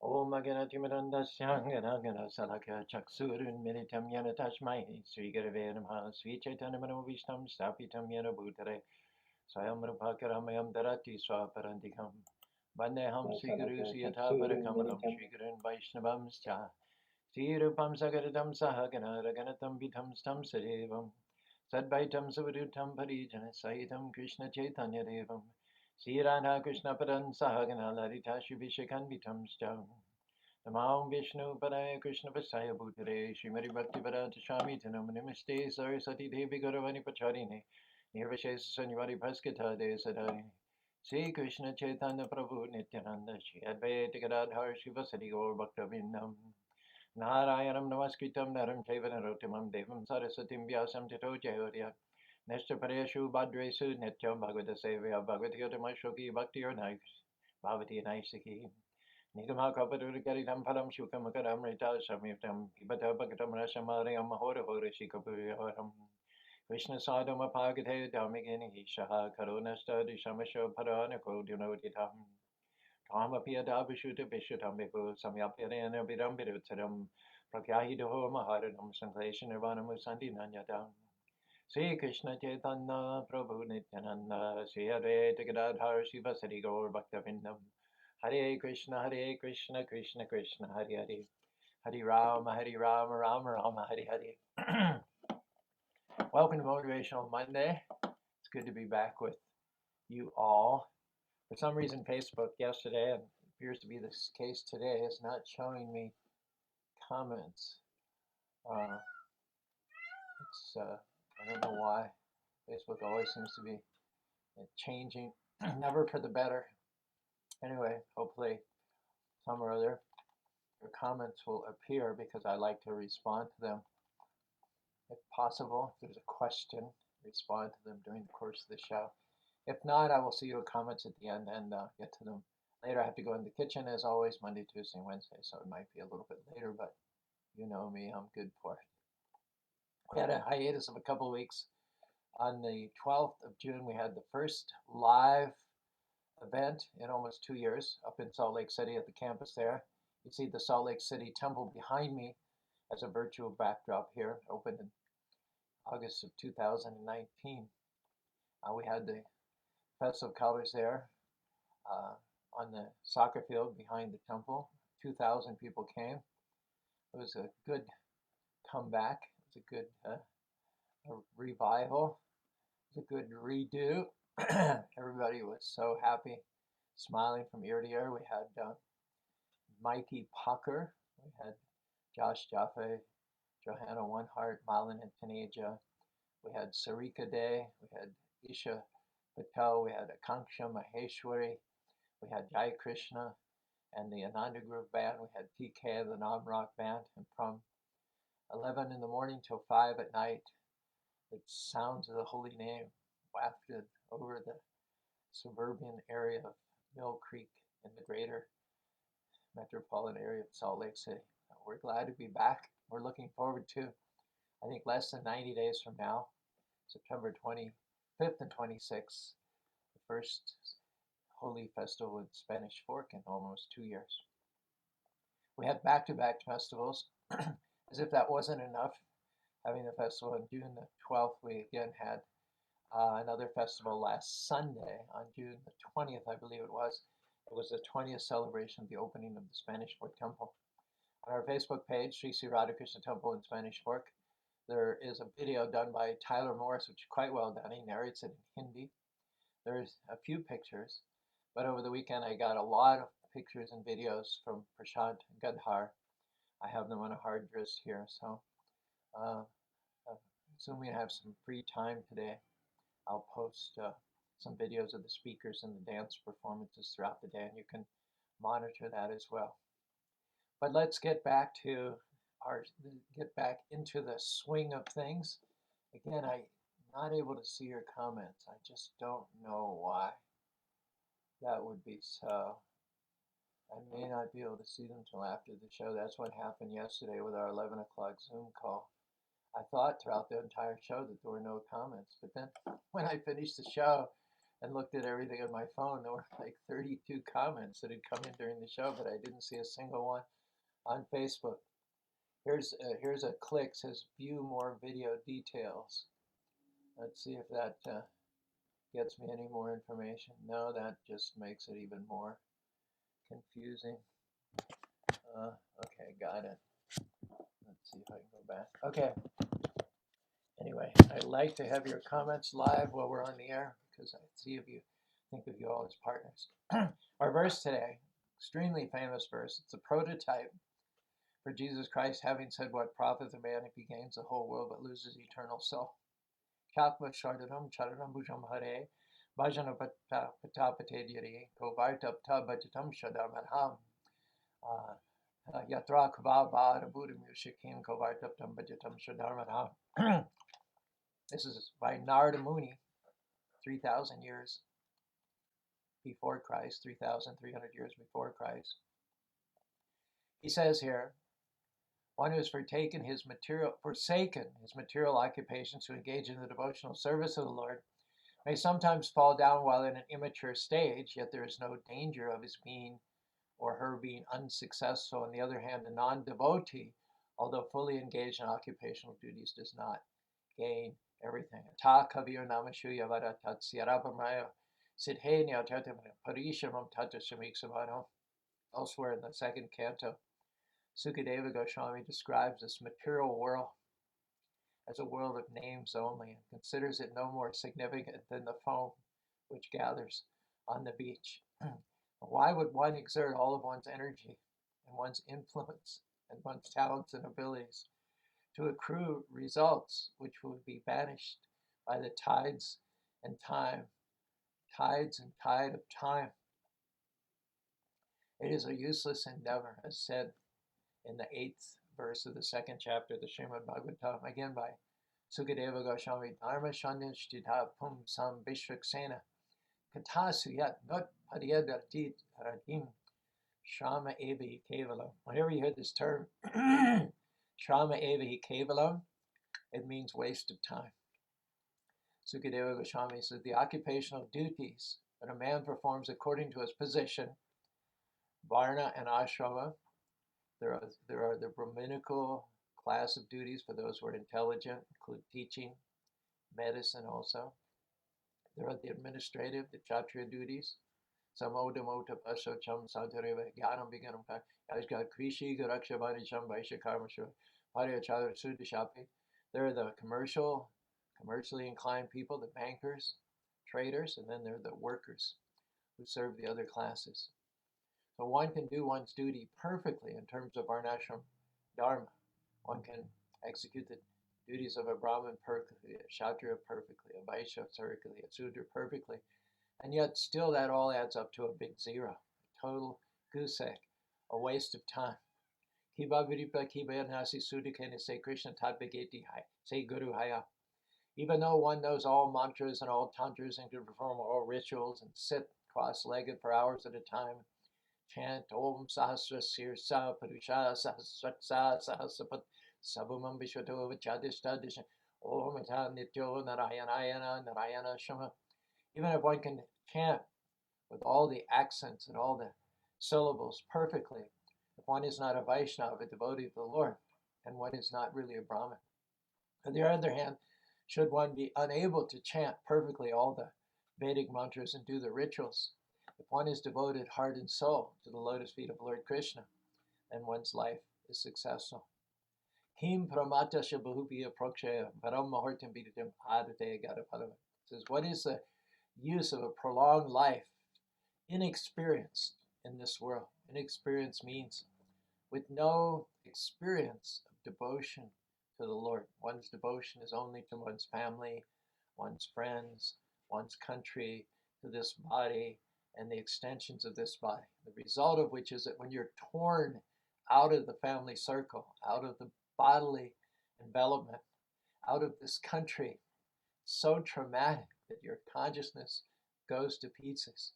Om Aganatimirandasyanganagana Salaka Chaksurun Militam Yana Tashmai Sri Gurave Namaha Sri Chaitanya Vishtam Stapitam Yana Bhutare Swayam Rupakaramayam Darati Swaparandikam Vandeham Sri Guru Siyata Parakamalam Sri Gurun Vaishnavam Scha Sri Rupam Sagaradam Sahagana Raganatam Vitam Stam Sadevam Sadvaitam Savadutam Parijana Sahitam Krishna Chaitanya Devam Sri Radha Krishna Padan Sahagana Lalita Shubhishakan Vitam Stam Namam Vishnu Padaya Krishna Vasaya Bhutare Srimati Bhakti Vedanta Swami Tanam Namaste Saraswati Devi Gauravani Pacharine Nirvashesa Sanyavadi Bhaskata De Sadari Sri Krishna Chaitanya Prabhu Nityananda Shri Advaita Gadadhar Shivasadi Gaur Bhaktavindam Narayanam Namaskritam Naram Chaiva Narotamam Devam Sarasatim Vyasam Tito Jayorya Neshta Pareshu Bhadresu Nityam Bhagavata Sevya Bhagavati Yotamashoki Bhakti Yornai Bhavati Naisaki Nigama Kapadurikaritam Param Shukamakaram Rita Samyutam Pibata Bhagatam Rasamarayam Mahora Hora Shikapuram Krishna Sadama Pagate Damigini Shaha Karunasta Dishamasha Paranako Dunoditam Tamapia Dabishuta Bishutam Bipu Samyapirana Vidambirutaram Prakyahido Maharanam Sanklation Nirvana Musandi Nanyadam Sri Krishna Chaitanya Prabhu Nityananda Sri Advaita Gadadhar Shivasadi Gaur Bhaktavindam Hare Krishna, Krishna Krishna, Hare Hare, Hare Rama, Rama Rama, Hare Hare. Welcome to Motivational Monday. It's good to be back with you all. For some reason, Facebook yesterday, and it appears to be this case today, is not showing me comments. I don't know why. Facebook always seems to be changing, never for the better. Anyway, hopefully some or other your comments will appear because I like to respond to them. If possible, if there's a question, respond to them during the course of the show. If not, I will see your comments at the end and get to them later. I have to go in the kitchen as always, Monday, Tuesday, and Wednesday, so it might be a little bit later, but you know me, I'm good for it. We had a hiatus of a couple of weeks. On the 12th of June, we had the first live event in almost 2 years up in Salt Lake City at the campus there. You see the Salt Lake City Temple behind me as a virtual backdrop here. It opened in August of 2019. We had the Festival of Colors there on the soccer field behind the temple. 2,000 people came. It was a good comeback. It was a good revival. It was a good redo. Everybody was so happy, smiling from ear to ear. We had Mikey Pucker. We had Josh Jaffe, Johanna Oneheart, Malin and Taneja. We had Sarika Day. We had Isha Patel. We had Akanksha Maheshwari. We had Jai Krishna and the Ananda Group Band. We had TK, the non-rock band. And from 11 in the morning till 5 at night, the sounds of the holy name wafted over the suburban area of Mill Creek in the greater metropolitan area of Salt Lake City. We're glad to be back. We're looking forward to, I think, less than 90 days from now, September 25th and 26th, the first Holy Festival in Spanish Fork in almost 2 years. We had back-to-back festivals. As if that wasn't enough, having the festival on June the 12th, we again had another festival last Sunday on June the 20th, I believe it was. It was the 20th celebration of the opening of the Spanish Fork Temple. On our Facebook page, Sri Sri Radhakrishna Temple in Spanish Fork, there is a video done by Tyler Morris, which is quite well done. He narrates it in Hindi. There's a few pictures, but over the weekend I got a lot of pictures and videos from Prashant Gadhar. I have them on a hard disk here, so assuming I have some free time today, I'll post some videos of the speakers and the dance performances throughout the day, and you can monitor that as well. But let's get back into the swing of things. Again, I'm not able to see your comments. I just don't know why that would be so. I may not be able to see them till after the show. That's what happened yesterday with our 11 o'clock Zoom call. I thought throughout the entire show that there were no comments, but then when I finished the show, and looked at everything on my phone. There were like 32 comments that had come in during the show, but I didn't see a single one on Facebook. Here's a click, says view more video details. Let's see if that gets me any more information. No, that just makes it even more confusing. Okay, got it. Let's see if I can go back. Okay. Anyway, I'd like to have your comments live while we're on the air because I think of you all as partners. Our verse today, extremely famous verse. It's a prototype for Jesus Christ having said, "What profit the man if he gains the whole world but loses eternal soul?" Chakva Shardanam Charanam Bhujam Hare Bhajana Patapate Kovartap Tabajatam Shadamarham Yatra Kavaba Buddham Yushikim Kovartap Tambajatam Shadamarham. This is by Narada Muni, 3,000 years before Christ, 3,300 years before Christ. He says here, one who has forsaken his material occupations to engage in the devotional service of the Lord may sometimes fall down while in an immature stage, yet there is no danger of his being or her being unsuccessful. On the other hand, a non-devotee, although fully engaged in occupational duties, does not gain everything. Ta kavir namashuya vara tatsiyarapamaya sidhenya parishamam tata shamiksamano. Elsewhere in the second canto, Sukadeva Goswami describes this material world as a world of names only and considers it no more significant than the foam which gathers on the beach. Why would one exert all of one's energy and one's influence and one's talents and abilities to accrue results which would be banished by the tides and tide of time? It is a useless endeavor, as said in the 8th verse of the 2nd chapter of the Srimad Bhagavatam, again by Sukadeva Goswami, Dharma Shandishtita Pum Sam Vishvaksena Katasu Yat Not Padyadartit Radim Shama Evi Kevalam. Whenever you hear this term, Shama Evi Kevalam, it means waste of time. Sukadeva Goswami says the occupational duties that a man performs according to his position, Varna and Ashrama. There are the Brahminical class of duties for those who are intelligent, include teaching, medicine also. There are the administrative, the Kshatriya duties. Samodamota Pasocham Santareva Gyanam Beganam Kajgat Krishi Garakshavani Sham Vaisha Karmashu Paryachadra Sudashapi. There are the commercially inclined people, the bankers, traders, and then there are the workers who serve the other classes. So one can do one's duty perfectly in terms of our national dharma. One can execute the duties of a Brahmin perfectly, a Kshatriya perfectly, a Vaishya perfectly, a Sudra perfectly, and yet still that all adds up to a big zero, a total goose egg, a waste of time. Kiba Viripa Kiba Nasi Sudakena say Krishna Tadbhageti Hai, say Guru Haya. Even though one knows all mantras and all tantras and can perform all rituals and sit cross-legged for hours at a time, chant Om Sahasra Sirsa Purusha Sahasratsa Sahasapat Sabumam Vishwato Vachadishtadisha Om Ata Nityo Narayanayana Narayana Shama. Even if one can chant with all the accents and all the syllables perfectly, if one is not a Vaishnava, a devotee of the Lord, and one is not really a Brahmin. On the other hand, should one be unable to chant perfectly all the Vedic mantras and do the rituals, if one is devoted heart and soul to the lotus feet of Lord Krishna, then one's life is successful. Kim pramata shabahupiya prokshaya param mahortam biditam adate gadapadam. Says, what is the use of a prolonged life inexperienced in this world? Inexperienced means with no experience of devotion to the Lord. One's devotion is only to one's family, one's friends, one's country, to this body, and the extensions of this body. The result of which is that when you're torn out of the family circle, out of the bodily envelopment, out of this country, so traumatic that your consciousness goes to pieces.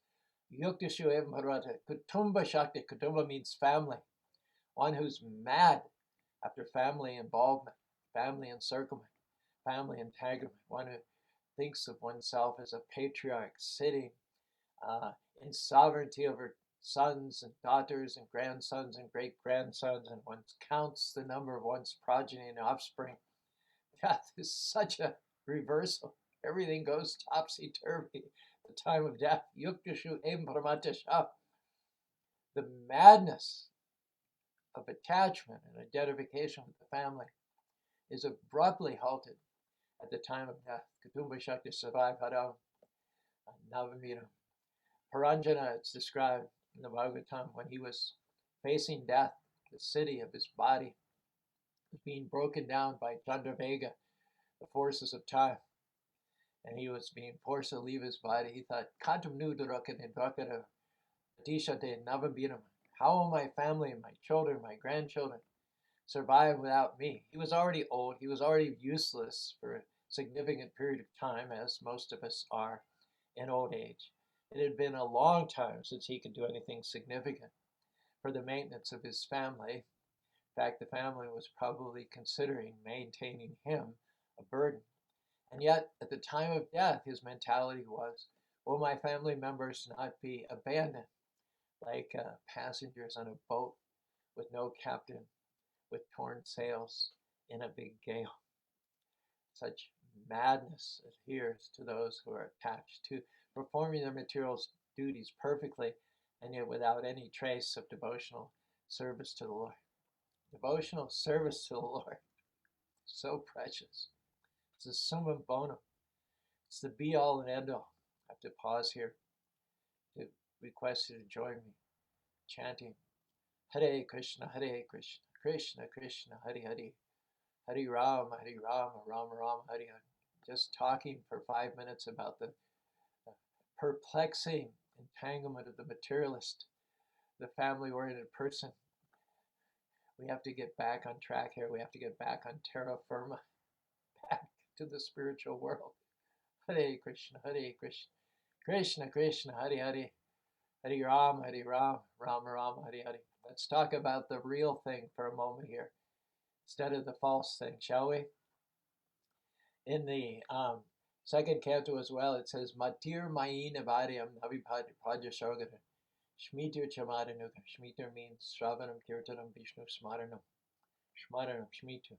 Yuktashu evam bharata, kutumba shakti. Kutumba means family. One who's mad after family involvement, family encirclement, family entanglement. One who thinks of oneself as a patriarch sitting in sovereignty over sons and daughters and grandsons and great-grandsons, and one counts the number of one's progeny and offspring. Death is such a reversal. Everything goes topsy-turvy. The time of death, yuktashu empramatasha. The madness of attachment and identification with the family is abruptly halted at the time of death. Kutumba Shakti Savai Padam Navamira. Paranjana, it's described in the Bhagavatam, when he was facing death, the city of his body was being broken down by Chandravega, the forces of time, and he was being forced to leave his body. He thought, Kantam Nudarakana Drakara Atishate Navambiram. How will my family, my children, my grandchildren survive without me? He was already old. He was already useless for a significant period of time, as most of us are in old age. It had been a long time since he could do anything significant for the maintenance of his family. In fact, the family was probably considering maintaining him a burden. And yet, at the time of death, his mentality was, will my family members not be abandoned like passengers on a boat with no captain, with torn sails in a big gale? Such madness adheres to those who are attached to performing their material duties perfectly, and yet without any trace of devotional service to the Lord. Devotional service to the Lord, so precious. It's the summum bonum. It's the be-all and end-all. I have to pause here to request you to join me, chanting Hare Krishna, Hare Krishna, Krishna Krishna, Hare Hare, Hare Rama, Rama Rama, Hare Hare. Just talking for 5 minutes about the perplexing entanglement of the materialist, the family-oriented person. We have to get back on track here. We have to get back on terra firma, back to the spiritual world. Hare Krishna, Hare Krishna, Krishna Krishna, Hare Hare, Hare Rama, Rama Rama, Hare Hare. Let's talk about the real thing for a moment here, instead of the false thing, shall we? In the second canto as well, it says, Matir Mayin Avaryam Navipadya Shogata. Shmitir Chamadanuka. Shmitir means Shravanam Kirtanam Vishnu Smaranam. Shmaranam, Shmitir.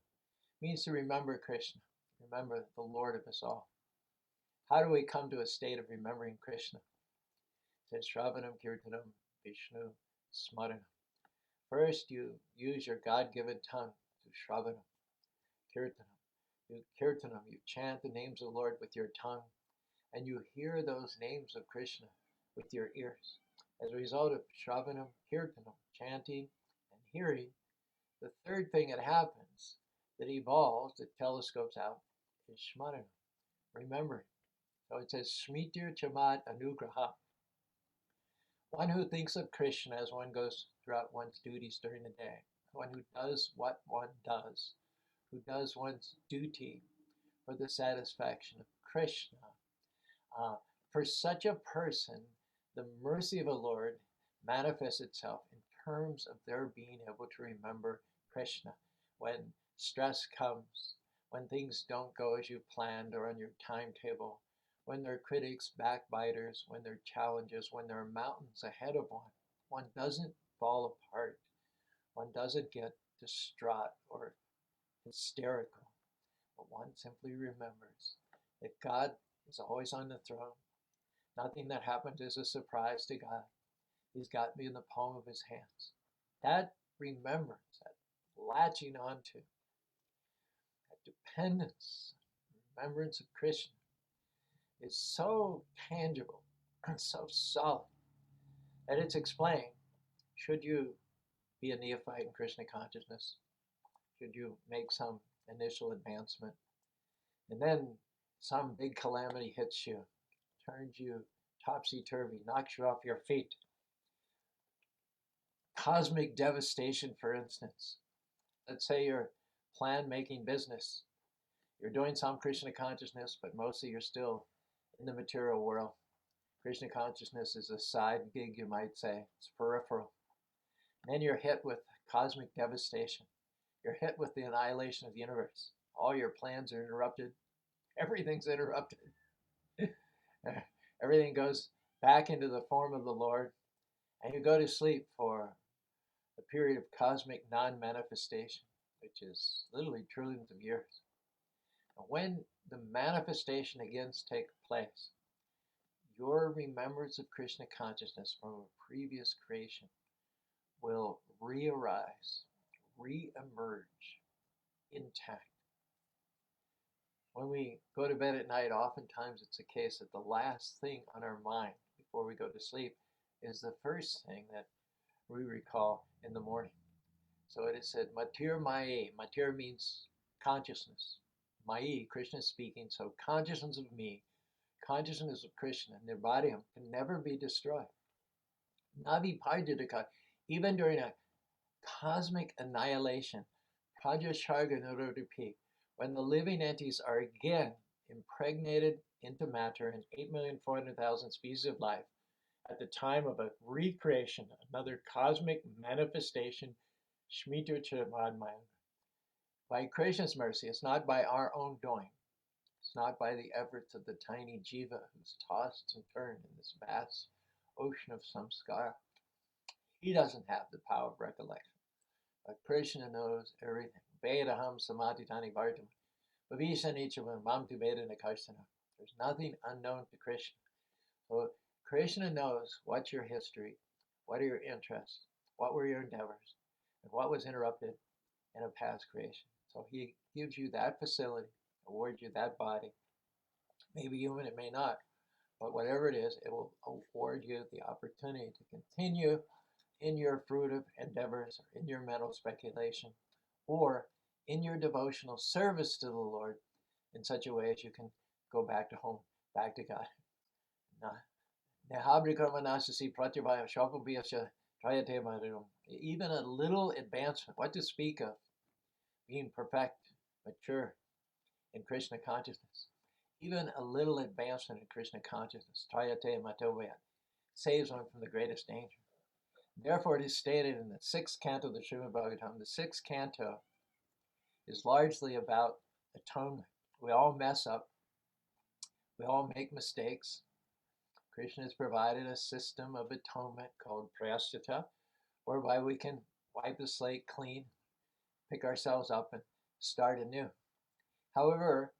Means to remember Krishna, remember the Lord of us all. How do we come to a state of remembering Krishna? It says Shravanam Kirtanam Vishnu Smaranam. First, you use your God-given tongue to Shravanam, Kirtanam. You kirtanam, you chant the names of the Lord with your tongue, and you hear those names of Krishna with your ears. As a result of Shravanam, Kirtanam, chanting and hearing, the third thing that happens, that evolves, that telescopes out, is Shmaranam, remembering. So it says Shmitir Chamat Anugraha. One who thinks of Krishna as one goes throughout one's duties during the day, one who does what one does, who does one's duty for the satisfaction of Krishna. For such a person, the mercy of the Lord manifests itself in terms of their being able to remember Krishna. When stress comes, when things don't go as you planned or on your timetable, when there are critics, backbiters, when there are challenges, when there are mountains ahead of one doesn't fall apart. One doesn't get distraught or hysterical, but one simply remembers that God is always on the throne. Nothing that happens is a surprise to God. He's got me in the palm of his hands. That remembrance, that latching onto, that dependence, remembrance of Krishna is so tangible and so solid that it's explained, should you be a neophyte in Krishna consciousness, should you make some initial advancement, and then some big calamity hits you, turns you topsy-turvy, knocks you off your feet. Cosmic devastation, for instance. Let's say you're plan-making business. You're doing some Krishna consciousness, but mostly you're still in the material world. Krishna consciousness is a side gig, you might say. It's peripheral. And then you're hit with cosmic devastation. You're hit with the annihilation of the universe. All your plans are interrupted. Everything's interrupted. Everything goes back into the form of the Lord, and you go to sleep for a period of cosmic non-manifestation, which is literally trillions of years. And when the manifestation again takes place, your remembrance of Krishna consciousness from a previous creation will re-arise, re-emerge intact. When we go to bed at night, oftentimes it's a case that the last thing on our mind before we go to sleep is the first thing that we recall in the morning. So it is said, Matir Maye. Matir means consciousness. Maye, Krishna is speaking, so consciousness of me, consciousness of Krishna, Nirbharyam, can never be destroyed. Navi Pardidaka, even during a cosmic annihilation, Prajasharga Narodupi, when the living entities are again impregnated into matter in 8,400,000 species of life, at the time of a recreation, another cosmic manifestation, Shmita Chamadmaya. By Krishna's mercy, it's not by our own doing. It's not by the efforts of the tiny jiva who's tossed and turned in this vast ocean of samskara. He doesn't have the power of recollection. But Krishna knows everything. Vedaham samadhitani vartam. Bhavisanichavam mamtu vedana karstana. There's nothing unknown to Krishna. So Krishna knows what's your history, what are your interests, what were your endeavors, and what was interrupted in a past creation. So he gives you that facility, awards you that body. Maybe human, it may not, but whatever it is, it will award you the opportunity to continue in your fruitive endeavors, or in your mental speculation, or in your devotional service to the Lord in such a way as you can go back to home, back to God. Even a little advancement, what to speak of being perfect, mature in Krishna consciousness. Even a little advancement in Krishna consciousness, saves one from the greatest danger. Therefore, it is stated in the 6th canto of the Srimad Bhagavatam. The 6th canto is largely about atonement. We all mess up. We all make mistakes. Krishna has provided a system of atonement called prayaschitta, whereby we can wipe the slate clean, pick ourselves up, and start anew. However,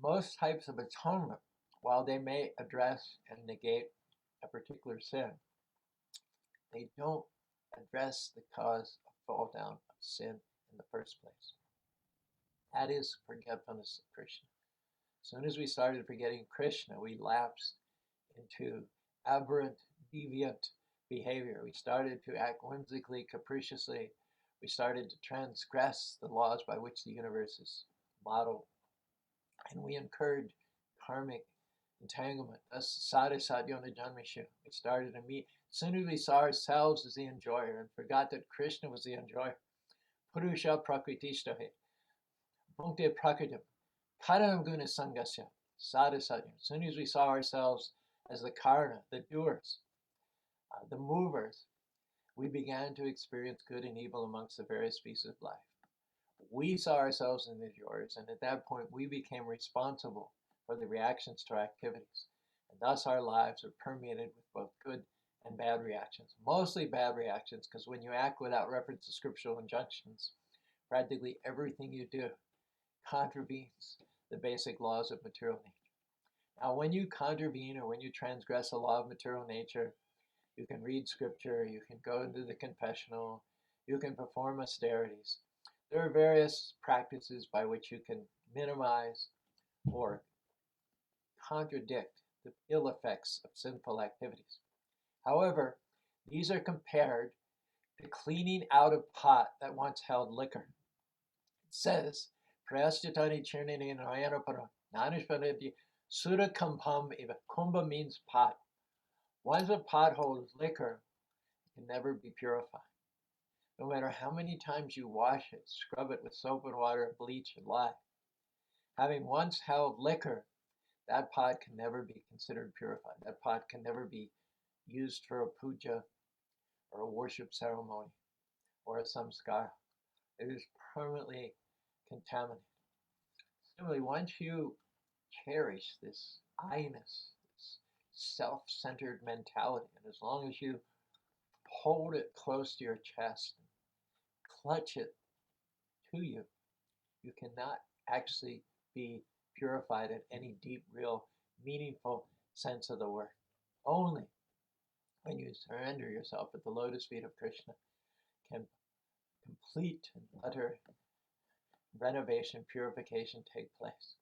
most types of atonement, while they may address and negate a particular sin, they don't address the cause of fall down of sin in the first place. That is forgetfulness of Krishna. As soon as we started forgetting Krishna, we lapsed into aberrant, deviant behavior. We started to act whimsically, capriciously. We started to transgress the laws by which the universe is modeled. And we incurred karmic entanglement. Thus, sadhasat yona janmishu. We started to meet. As soon as we saw ourselves as the enjoyer and forgot that Krishna was the enjoyer, purusha prakritistahe, bhunkte prakritam, karanam guna sangasya, sadhasat. As soon as we saw ourselves as the karana, the doers, the movers, we began to experience good and evil amongst the various species of life. We saw ourselves as the enjoyers, and at that point we became responsible for the reactions to our activities. And thus our lives are permeated with both good and bad reactions. Mostly bad reactions, because when you act without reference to scriptural injunctions, practically everything you do contravenes the basic laws of material nature. Now, when you contravene or when you transgress a law of material nature, you can read scripture, you can go into the confessional, you can perform austerities. There are various practices by which you can minimize or contradict the ill effects of sinful activities. However, these are compared to cleaning out a pot that once held liquor. It says, Prayasthitani chirnini nayanapana nanishpanati sura kampam eva. Kumbha means pot. Once a pot holds liquor, it can never be purified. No matter how many times you wash it, scrub it with soap and water, bleach and lye. Having once held liquor, that pot can never be considered purified. That pot can never be used for a puja or a worship ceremony or a samskara. It is permanently contaminated. Similarly, once you cherish this I-ness, this self-centered mentality. And as long as you hold it close to your chest, clutch it to you, you cannot actually be purified in any deep, real, meaningful sense of the word. Only when you surrender yourself at the lotus feet of Krishna can complete and utter renovation, purification take place.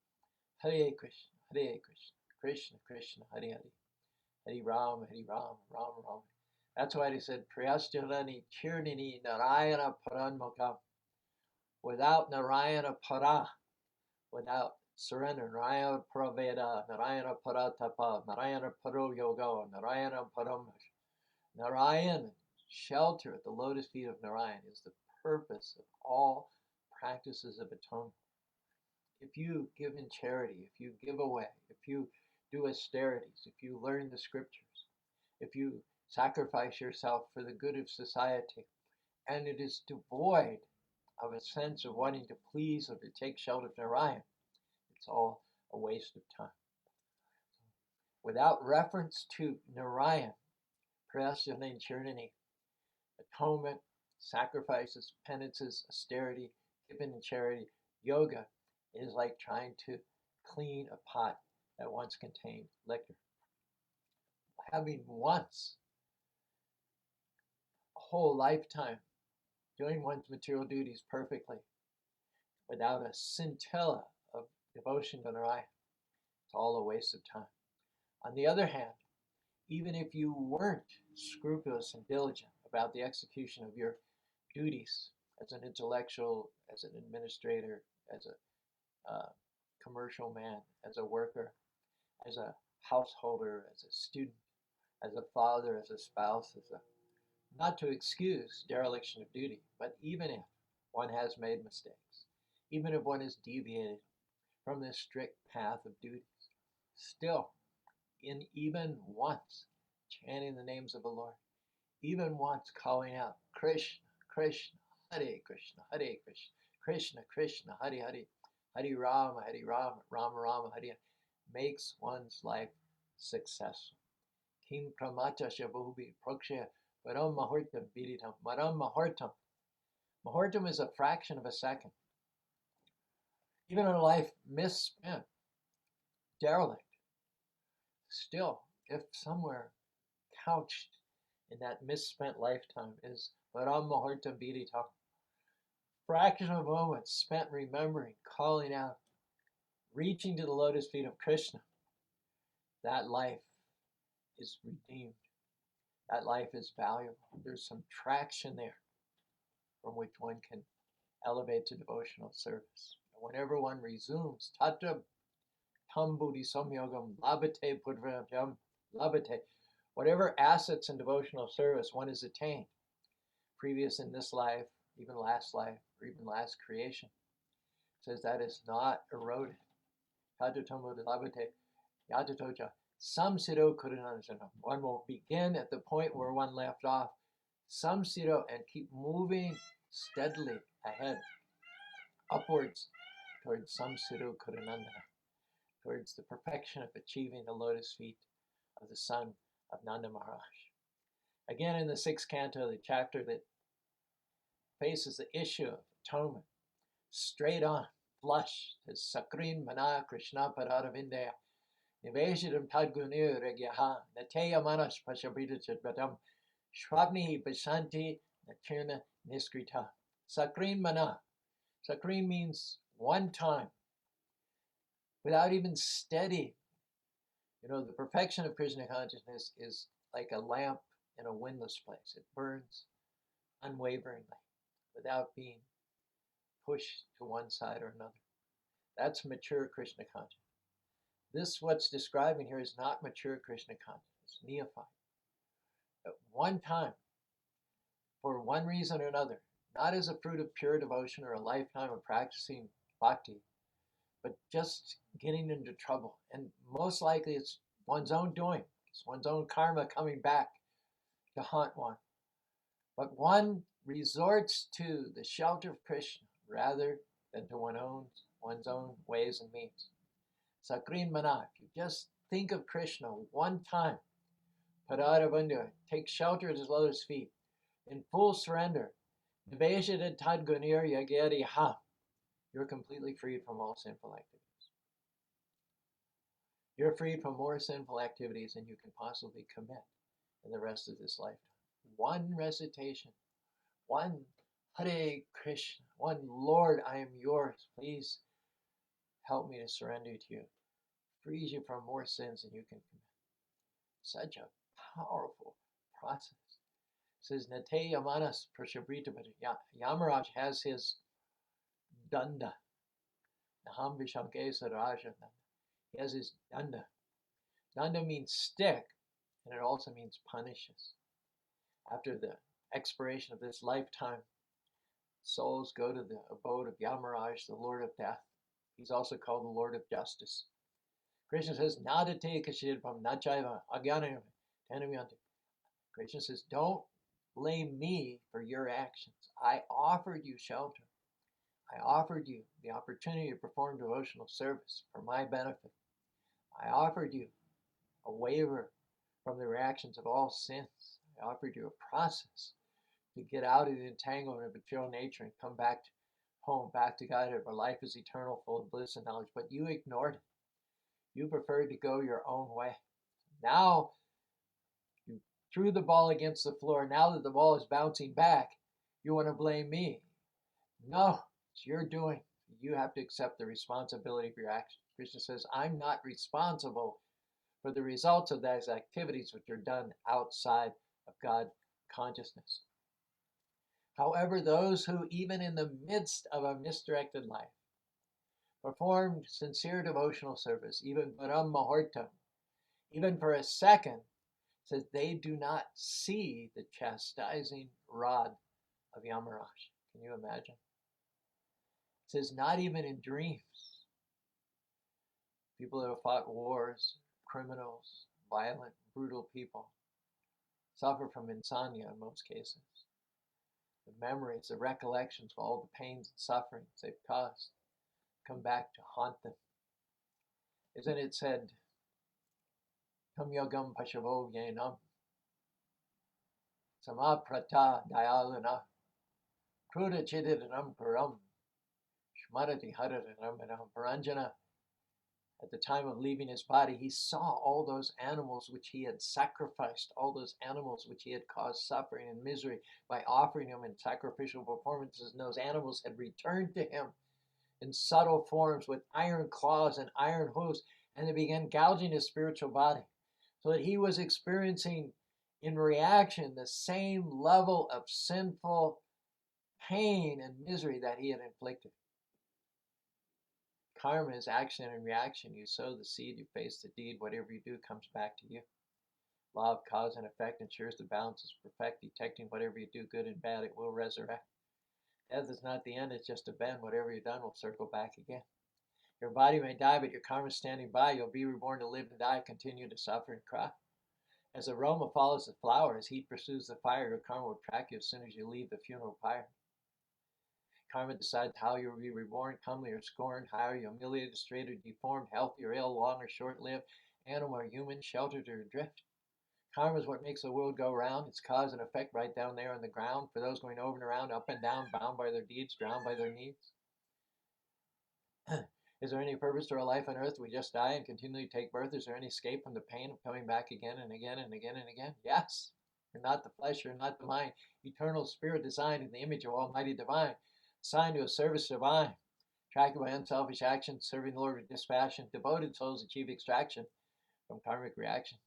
Hare Krishna, Hare Krishna, Krishna Krishna, Hare Hare, Hare Ram, Hare Ram, Ram Ram. That's why they said, Priyasjalani Chirnini Narayana Paranmukha. Without Narayana Para, without surrender, Narayana Praveda, Narayana Paratapa, Narayana Paro Yoga, Narayana Param, Narayan, shelter at the lotus feet of Narayan is the purpose of all practices of atonement. If you give in charity, if you give away, if you do austerities, if you learn the scriptures, if you sacrifice yourself for the good of society, and it is devoid of a sense of wanting to please or to take shelter of Narayan, it's all a waste of time. Without reference to Narayan, Prayasya Chirnani, atonement, sacrifices, penances, austerity, given in charity, yoga is like trying to clean a pot that once contained liquor. Having once a whole lifetime doing one's material duties perfectly without a scintilla of devotion to Narayan, it's all a waste of time. On the other hand, even if you weren't scrupulous and diligent about the execution of your duties as an intellectual, as an administrator, as a commercial man, as a worker, as a householder, as a student, as a father, as a spouse, not to excuse dereliction of duty, but even if one has made mistakes, even if one has deviated from the strict path of duties, still, in even once chanting the names of the Lord, even once calling out Krishna, Krishna, Hare Krishna, Hare Krishna, Krishna, Krishna, Hare Hare, Hare Rama, Hare Rama, Rama Rama, Hare, makes one's life successful. Kim Pramata Shabubi Praksha Param Mahortam Biritam Maram Mahortam. Mahortam is a fraction of a second. Even a life misspent, derelict, still, if somewhere couched in that misspent lifetime is Param Mahortam Biritam, fraction of a moment spent remembering, calling out, reaching to the lotus feet of Krishna, that life is redeemed. That life is valuable. There's some traction there from which one can elevate to devotional service. And whenever one resumes, Tatra Tam Buddhi Samyogam Labate Pudvyam Labate, whatever assets in devotional service one has attained, previous in this life, even last life, or even last creation, says that is not eroded. Tatra Tam Buddhi Labate Yatatoja. Samsiro Kurananjanam. One will begin at the point where one left off. Samsiro, and keep moving steadily ahead, upwards towards Samsiro Kuranandana, towards the perfection of achieving the lotus feet of the son of Nanda Maharaj. Again, in the 6th canto, the chapter that faces the issue of atonement, straight on, flush, as Sakrin Mana Krishna Paradavindaya. Niveshidam Tadgunu Regyaha, Nateya Manas Pashabita Chadbatam, Shwapnihi Pasanti, Nachirna Niskrita. Sakrin Mana. Sakrin means one time, without even steady. The perfection of Krishna consciousness is like a lamp in a windless place. It burns unwaveringly, without being pushed to one side or another. That's mature Krishna consciousness. This, what's describing here, is not mature Krishna consciousness, neophyte. At one time, for one reason or another, not as a fruit of pure devotion or a lifetime of practicing bhakti, but just getting into trouble. And most likely it's one's own doing. It's one's own karma coming back to haunt one. But one resorts to the shelter of Krishna rather than to one's own ways and means. Sakrin Mana, if you just think of Krishna one time, Padarabandhu, take shelter at his lotus feet, in full surrender, Niveshita Tadgunir Yagiri Ha, you're completely freed from all sinful activities. You're freed from more sinful activities than you can possibly commit in the rest of this lifetime. One recitation, one Hare Krishna, one Lord, I am yours. Please help me to surrender to you. Frees you from more sins than you can commit. Such a powerful process. It says Nate Yamanas Prashabrita, but Yamaraj has his danda. Naham Vishamkesa Raja. He has his danda. Danda means stick, and it also means punishes. After the expiration of this lifetime, souls go to the abode of Yamaraj, the Lord of Death. He's also called the Lord of Justice. Krishna says, Nadate Kashirpam Nachaiva Agyanam Tanamyanti. Krishna says, don't blame me for your actions. I offered you shelter. I offered you the opportunity to perform devotional service for my benefit. I offered you a waiver from the reactions of all sins. I offered you a process to get out of the entanglement of material nature and come back to home, back to God, where life is eternal, full of bliss and knowledge. But you ignored it. You preferred to go your own way. Now you threw the ball against the floor. Now that the ball is bouncing back, you want to blame me. No, it's your doing. You have to accept the responsibility for your actions. Krishna says, I'm not responsible for the results of those activities which are done outside of God consciousness. However, those who, even in the midst of a misdirected life, performed sincere devotional service, even param muhurtam, even for a second, says they do not see the chastising rod of Yamaraj. Can you imagine? It says not even in dreams. People that have fought wars, criminals, violent, brutal people, suffer from insomnia in most cases. The memories, the recollections of all the pains and sufferings they've caused come back to haunt them. Isn't it said, Tam yogam pashavo yenam, samaprata dayalana, kruda chididanam param, shmarati haradanam paranjana. At the time of leaving his body, he saw all those animals which he had sacrificed, all those animals which he had caused suffering and misery by offering him in sacrificial performances, and those animals had returned to him in subtle forms with iron claws and iron hooves, and they began gouging his spiritual body, so that he was experiencing in reaction the same level of sinful pain and misery that he had inflicted. Karma is action and reaction. You sow the seed, you face the deed. Whatever you do comes back to you. Law of cause and effect ensures the balance is perfect. Detecting whatever you do, good and bad, it will resurrect. Death is not the end, it's just a bend. Whatever you've done will circle back again. Your body may die, but your karma is standing by. You'll be reborn to live and die, continue to suffer and cry. As aroma follows the flower, as heat pursues the fire, your karma will track you as soon as you leave the funeral pyre. Karma decides how you will be reborn, comely or scorned, high or humiliated, straight or deformed, healthy or ill, long or short-lived, animal or human, sheltered or adrift. Karma is what makes the world go round. It's cause and effect right down there on the ground for those going over and around, up and down, bound by their deeds, drowned by their needs. Is there any purpose to our life on earth? We just die and continually take birth. Is there any escape from the pain of coming back again and again and again and again? Yes. You're not the flesh, you're not the mind. Eternal spirit designed in the image of Almighty Divine. Assigned to a service divine, attracted by unselfish action, serving the Lord with dispassion. Devoted souls achieve extraction from karmic reaction.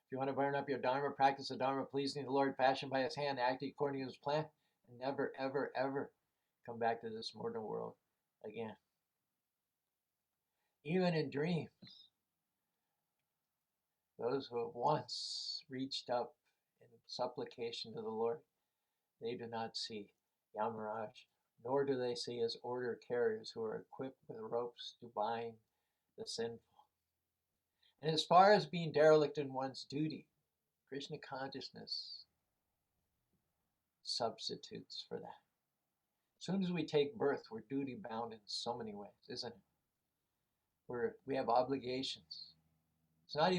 If you want to burn up your dharma, practice the dharma pleasing the Lord, fashioned by his hand, acting according to his plan, and never, ever, ever come back to this mortal world again. Even in dreams, those who have once reached up in supplication to the Lord, they do not see Yamaraj, nor do they see his order carriers who are equipped with ropes to bind the sinful. And as far as being derelict in one's duty, Krishna consciousness substitutes for that. As soon as we take birth, we're duty bound in so many ways, isn't it? We have obligations. It's not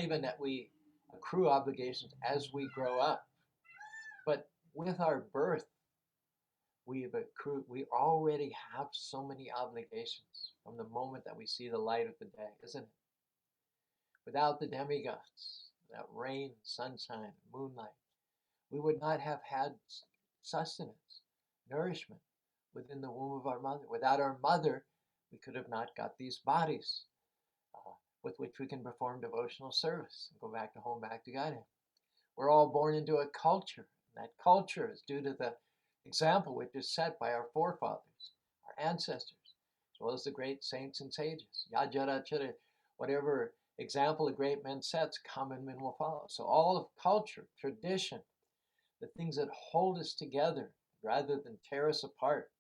even that we accrue obligations as we grow up, but with our birth, we already have so many obligations from the moment that we see the light of the day, isn't it? Without the demigods, without rain, sunshine, moonlight, we would not have had sustenance, nourishment within the womb of our mother. Without our mother, we could have not got these bodies with which we can perform devotional service and go back to home, back to Godhead. We're all born into a culture, and that culture is due to the example which is set by our forefathers, our ancestors, as well as the great saints and sages. Yajara chara, whatever example a great man sets, common men will follow. So all of culture, tradition, the things that hold us together rather than tear us apart,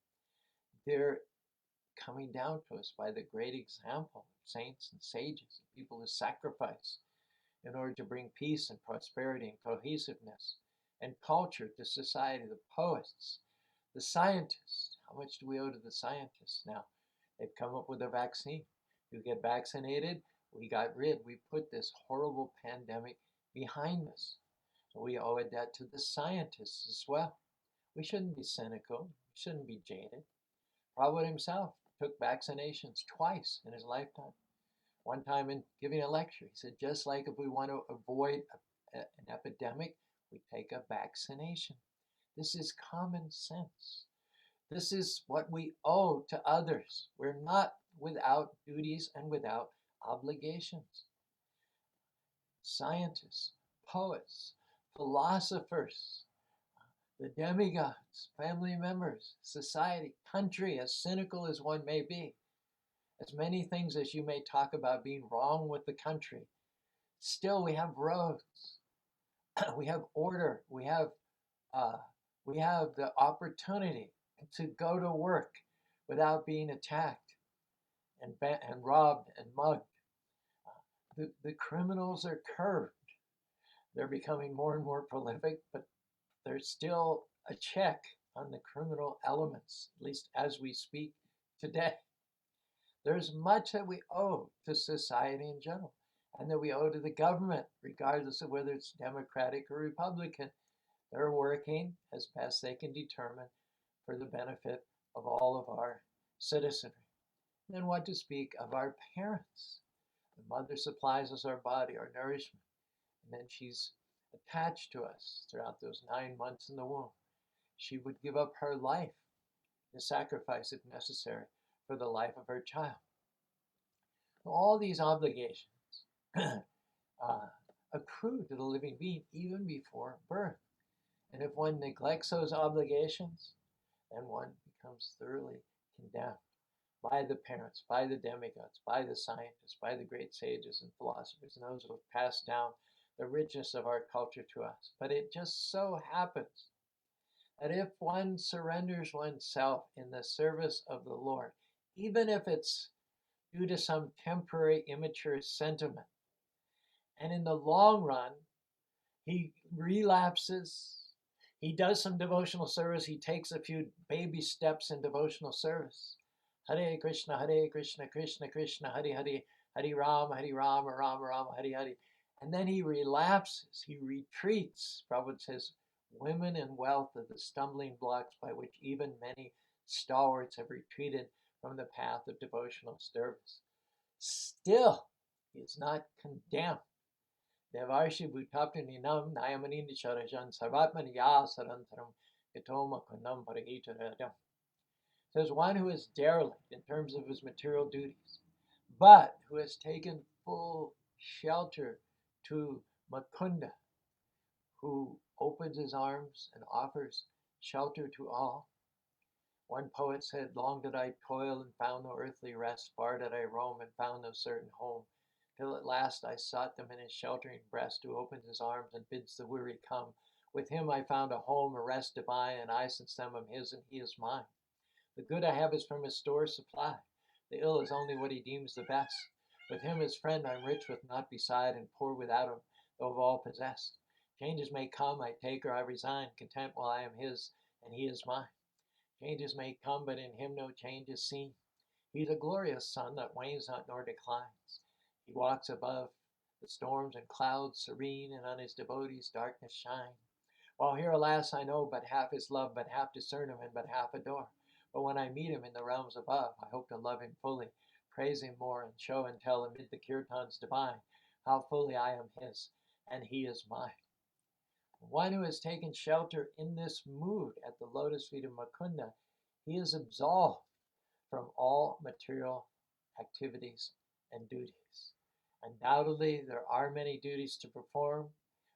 they're coming down to us by the great example of saints and sages, people who sacrifice in order to bring peace and prosperity and cohesiveness and culture to society. The poets, the scientists. How much do we owe to the scientists now? They've come up with a vaccine. You get vaccinated, we put this horrible pandemic behind us. So we owe a debt to the scientists as well. We shouldn't be cynical. We shouldn't be jaded. Prabhupada himself took vaccinations twice in his lifetime. One time in giving a lecture, he said, just like if we want to avoid an epidemic, we take a vaccination. This is common sense. This is what we owe to others. We're not without duties and without obligations. Scientists, poets, philosophers, the demigods, family members, society, country, as cynical as one may be, as many things as you may talk about being wrong with the country, still we have roads, we have order, we have the opportunity to go to work without being attacked and robbed and mugged. The criminals are curbed. They're becoming more and more prolific, but there's still a check on the criminal elements, at least as we speak today. There's much that we owe to society in general, and that we owe to the government, regardless of whether it's Democratic or Republican. They're working as best they can determine for the benefit of all of our citizenry. And then what to speak of our parents? The mother supplies us our body, our nourishment, and then she's attached to us throughout those 9 months in the womb. She would give up her life, to sacrifice if necessary, for the life of her child. All these obligations accrue to the living being even before birth. And if one neglects those obligations, then one becomes thoroughly condemned by the parents, by the demigods, by the scientists, by the great sages and philosophers, and those who have passed down the richness of our culture to us. But it just so happens that if one surrenders oneself in the service of the Lord, even if it's due to some temporary immature sentiment, and in the long run, he relapses, he does some devotional service, he takes a few baby steps in devotional service. Hare Krishna, Krishna Krishna, Hare Hare, Hare Rama, Rama Rama, Hare Hare. And then he relapses, he retreats. Prabhupada says, women and wealth are the stumbling blocks by which even many stalwarts have retreated from the path of devotional service. Still, he is not condemned. Devarshi bhutapyaninam nayamanindisharajan sarvatmani yasarantaram yatoma kunam paragitaradam. There's one who is derelict in terms of his material duties, but who has taken full shelter to Mukunda, who opens his arms and offers shelter to all. One poet said, long did I toil and found no earthly rest, far did I roam and found no certain home, till at last I sought them in his sheltering breast, who opens his arms and bids the weary come. With him I found a home, a rest divine, and I since them am his and he is mine. The good I have is from his store supply, the ill is only what he deems the best. With him as friend I'm rich with naught beside, and poor without him, though of all possessed. Changes may come, I take or I resign, content while I am his and he is mine. Changes may come, but in him no change is seen. He's a glorious sun that wanes not nor declines. He walks above The storms and clouds serene, and on his devotees darkness shine. While here, alas, I know but half his love, but half discern him, and but half adore. But when I meet him in the realms above, I hope to love him fully, praise him more, and show and tell amid the kirtans divine how fully I am his, and he is mine. One who has taken shelter in this mood at the lotus feet of Mukunda, he is absolved from all material activities and duties. Undoubtedly, there are many duties to perform.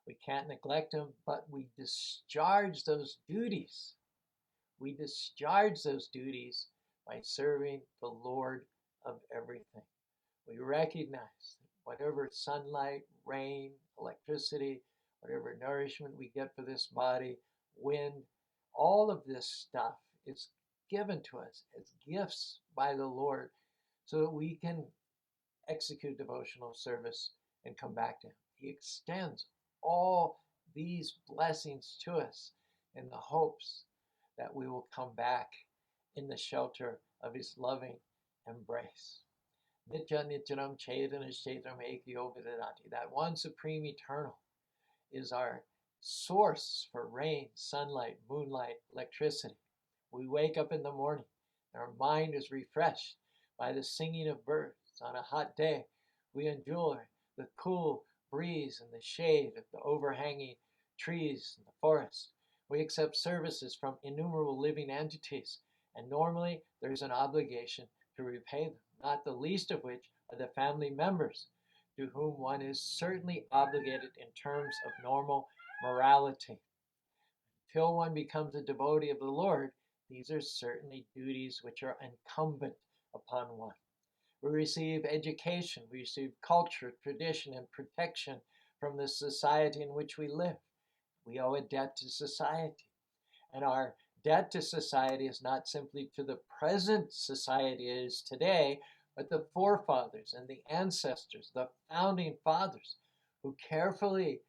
We can't neglect them, but we discharge those duties. We discharge those duties by serving the Lord of everything. We recognize that whatever sunlight, rain, electricity, whatever nourishment we get for this body, wind, all of this stuff is given to us as gifts by the Lord so that we can execute devotional service and come back to him. He extends all these blessings to us in the hopes that we will come back in the shelter of his loving embrace. Nitya Nityanam Chaitanya Chaitram Ekyo Vidadati. That one supreme eternal is our source for rain, sunlight, moonlight, electricity. We wake up in the morning, and our mind is refreshed by the singing of birds. On a hot day, we enjoy the cool breeze and the shade of the overhanging trees in the forest. We accept services from innumerable living entities, and normally there's an obligation to repay them, not the least of which are the family members, to whom one is certainly obligated in terms of normal morality. Till one becomes a devotee of the Lord, these are certainly duties which are incumbent upon one. We receive education, we receive culture, tradition, and protection from the society in which we live. We owe a debt to society. And our debt to society is not simply to the present society it is today, but the forefathers and the ancestors, the founding fathers, who carefully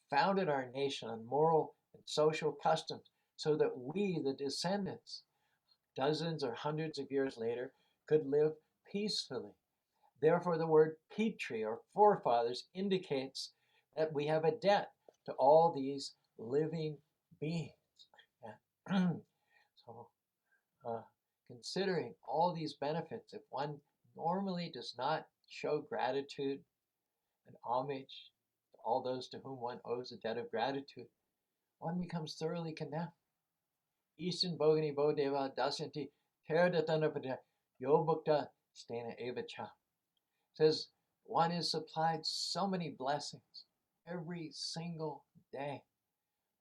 founded our nation on moral and social customs so that we, the descendants, dozens or hundreds of years later, could live peacefully. Therefore, the word Pitri, or forefathers, indicates that we have a debt to all these living beings. So, considering all these benefits, if one normally does not show gratitude and homage to all those to whom one owes a debt of gratitude, one becomes thoroughly condemned. Eastern Bogani Bodeva Dasyanti Terdatanapada Yobukta Stena Evacha says one is supplied so many blessings every single day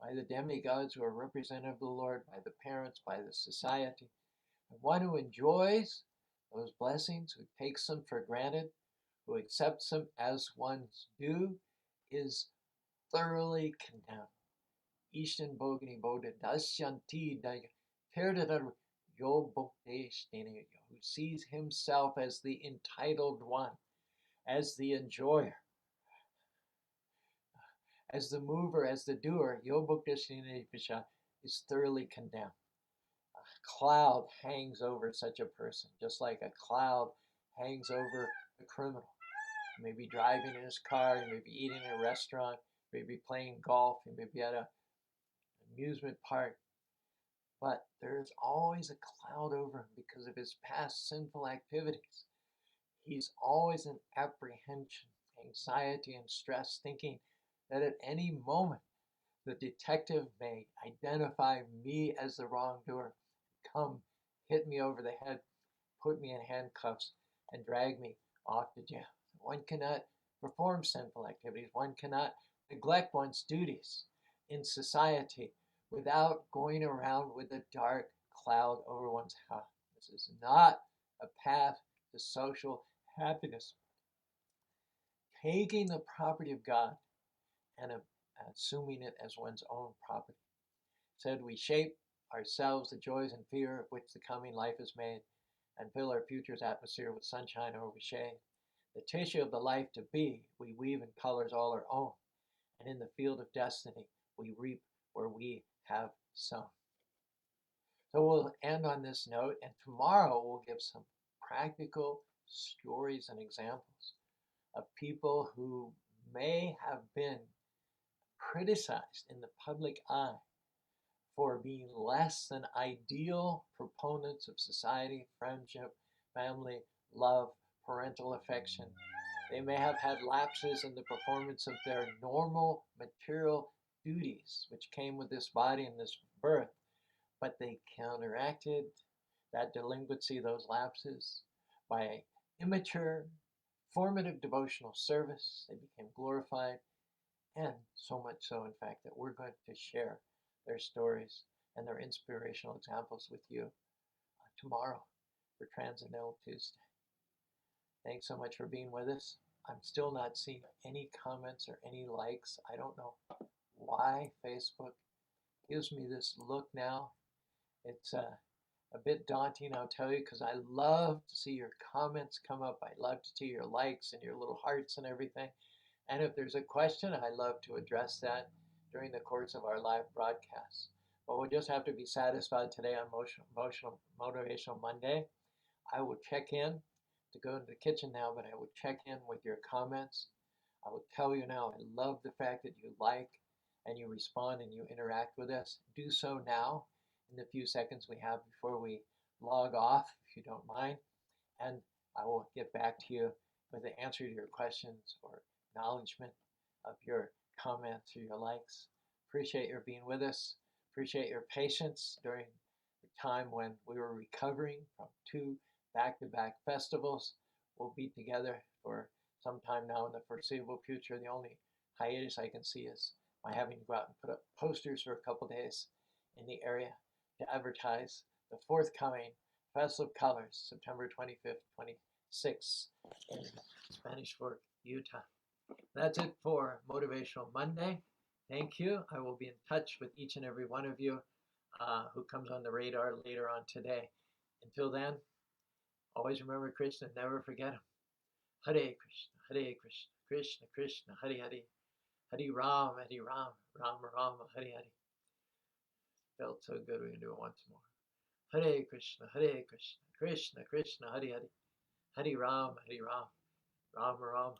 by the demigods who are representative of the Lord, by the parents, by the society. And one who enjoys those blessings, who takes them for granted, who accepts them as one's due, is thoroughly condemned. Ishtan Bogani Bodha Dasyanti who sees himself as the entitled one, as the enjoyer, as the mover, as the doer, is thoroughly condemned. A cloud hangs over such a person, just like a cloud hangs over a criminal. He may be driving in his car, he may be eating in a restaurant, he may be playing golf, he may be at an amusement park, but there's always a cloud over him because of his past sinful activities. He's always in apprehension, anxiety, and stress, thinking that at any moment the detective may identify me as the wrongdoer, come hit me over the head, put me in handcuffs, and drag me off to jail. One cannot perform sinful activities. One cannot neglect one's duties in society without going around with a dark cloud over one's head. This is not a path to social happiness. Taking the property of God and assuming it as one's own property. Said we shape ourselves the joys and fear of which the coming life is made, and fill our future's atmosphere with sunshine or with shade. The tissue of the life to be we weave in colors all our own, and in the field of destiny we reap where we have sown. So we'll end on this note, and tomorrow we'll give some practical stories and examples of people who may have been criticized in the public eye for being less than ideal proponents of society, friendship, family, love, parental affection. They may have had lapses in the performance of their normal material duties, which came with this body and this birth, but they counteracted that delinquency, those lapses, by immature, formative devotional service. They became glorified, and so much so, in fact, that we're going to share their stories and their inspirational examples with you tomorrow for Transcendental Tuesday. Thanks so much for being with us. I'm still not seeing any comments or any likes. I don't know why Facebook gives me this look now. It's a bit daunting, I'll tell you, because I love to see your comments come up. I love to see your likes and your little hearts and everything. And if there's a question, I love to address that during the course of our live broadcasts. But we'll just have to be satisfied today on Motivational Monday. I will check in to go into the kitchen now, but I will check in with your comments. I will tell you now, I love the fact that you like and you respond and you interact with us. Do so now in the few seconds we have before we log off, if you don't mind. And I will get back to you with the answer to your questions or acknowledgement of your comments or your likes. Appreciate your being with us. Appreciate your patience during the time when we were recovering from 2 back-to-back festivals. We'll be together for some time now in the foreseeable future. The only hiatus I can see is my having to go out and put up posters for a couple days in the area to advertise the forthcoming Festival of Colors, September 25th, 26th in Spanish Fork, Utah. That's it for Motivational Monday. Thank you. I will be in touch with each and every one of you who comes on the radar later on today. Until then, always remember Krishna, never forget him. Hare Krishna, Hare Krishna, Krishna Krishna, Hare Hare, Hare Ram, Rama Rama, Hare Hare. Felt so good, we're going to do it once more. Hare Krishna, Krishna Krishna, Hare Hare, Hare Ram, Rama Rama,